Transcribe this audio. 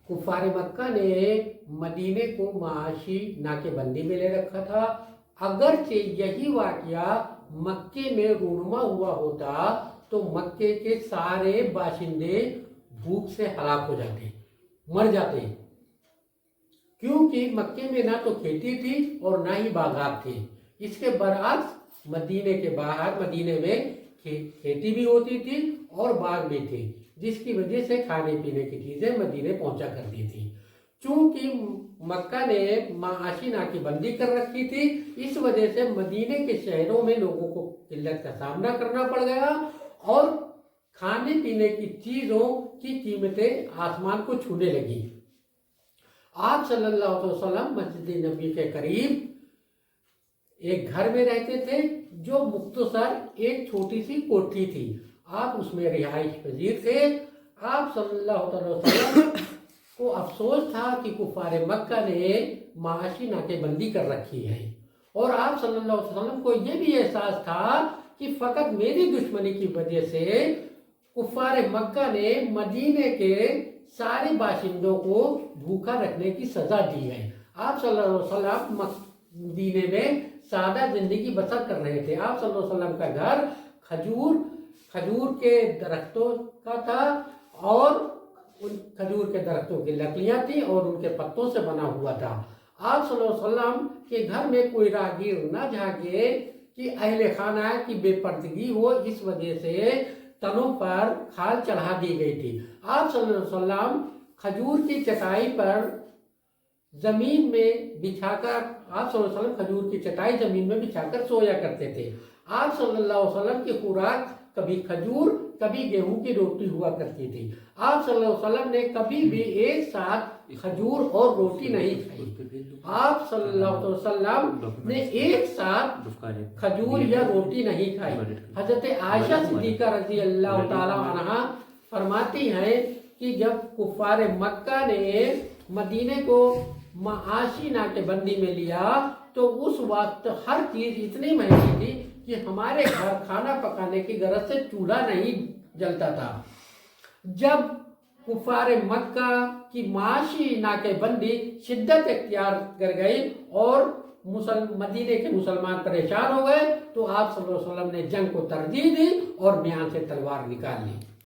कुफार मक्का ने मदीने को माशी नाके बंदी में ले रखा था। अगरचे यही वाकया मक्के में रूनुमा हुआ होता तो मक्के के सारे बाशिंदे भूख से हलाक हो जाते, मर जाते, क्योंकि मक्के में ना तो खेती थी और ना ही बागात थे। इसके बरअक्स मदीने के बाहर, मदीने में खेती भी होती थी और बाग भी थे, जिसकी वजह से खाने पीने की चीजें मदीने पहुंचा करती थी। चूंकि मक्का ने माशी नाकी बंदी कर रखी थी, इस वजह से मदीने के शहरों में लोगों को किल्लत का सामना करना पड़ गया और खाने पीने की चीजों की कीमतें आसमान को छूने लगी। आप सल्लल्लाहु अलैहि वसल्लम मस्जिद नबी के करीब एक घर में रहते थे, जो मुख्तसर एक छोटी सी कोठी थी। आप उसमें रिहाइश पजीर थे। आप सल्लल्लाहु अलैहि वसल्लम को अफसोस था कि कुफार मक्का ने माशी नाकेबंदी कर रखी है, और आप सल्लल्लाहु अलैहि वसल्लम को यह भी एहसास था कि फकत मेरी दुश्मनी की वजह से कुफार मक्का ने मदीने के सारे बाशिंदों को भूखा रखने की सजा दी है। आप सल्लल्लाहु अलैहि वसल्लम मदीने में सादा जिंदगी बसर कर रहे थे। आप सल्लल्लाहु अलैहि वसल्लम का घर खजूर के दरख्तों का था, और उन खजूर के दरख्तों की लकड़ियां थी और उनके पत्तों से बना हुआ था। आप सल्लल्लाहु अलैहि वसल्लम के घर में कोई राहगीर न झांके कि अहले खाना की बेपर्दगी हो, इस वजह से तनों पर खाल चढ़ा दी गई थी। आप सल्लल्लाहु अलैहि वसल्लम खजूर की चटाई पर जमीन में बिछाकर आप सल्लल्लाहु अलैहि वसल्लम खजूर की चटाई जमीन में बिछाकर सोया करते थे। आप सल्लल्लाहु अलैहि वसल्लम की खुराक कभी खजूर कभी गेहूं की रोटी हुआ करती थी। आप सल्लल्लाहु अलैहि वसल्लम ने कभी भी एक साथ खजूर और रोटी नहीं खाई। आप सल्लल्लाहु अलैहि वसल्लम ने एक साथ खजूर या रोटी नहीं खाई। हजरत आयशा सिद्दीका रजी अल्लाह ताला अन्हा फरमाती हैं कि जब कुफार मक्का ने मदीने को माशी नाकेबंदी में लिया तो उस वक्त हर चीज इतनी महंगी थी कि हमारे घर खाना पकाने की गरज से चूल्हा नहीं जलता था। जब कुफार मक्का की माशी नाकेबंदी शिद्दत इख्तियार कर गई और मदीने के मुसलमान परेशान हो गए, तो आप सल्लल्लाहु अलैहि वसल्लम ने जंग को तरजीह दी और म्यान से तलवार निकाल ली।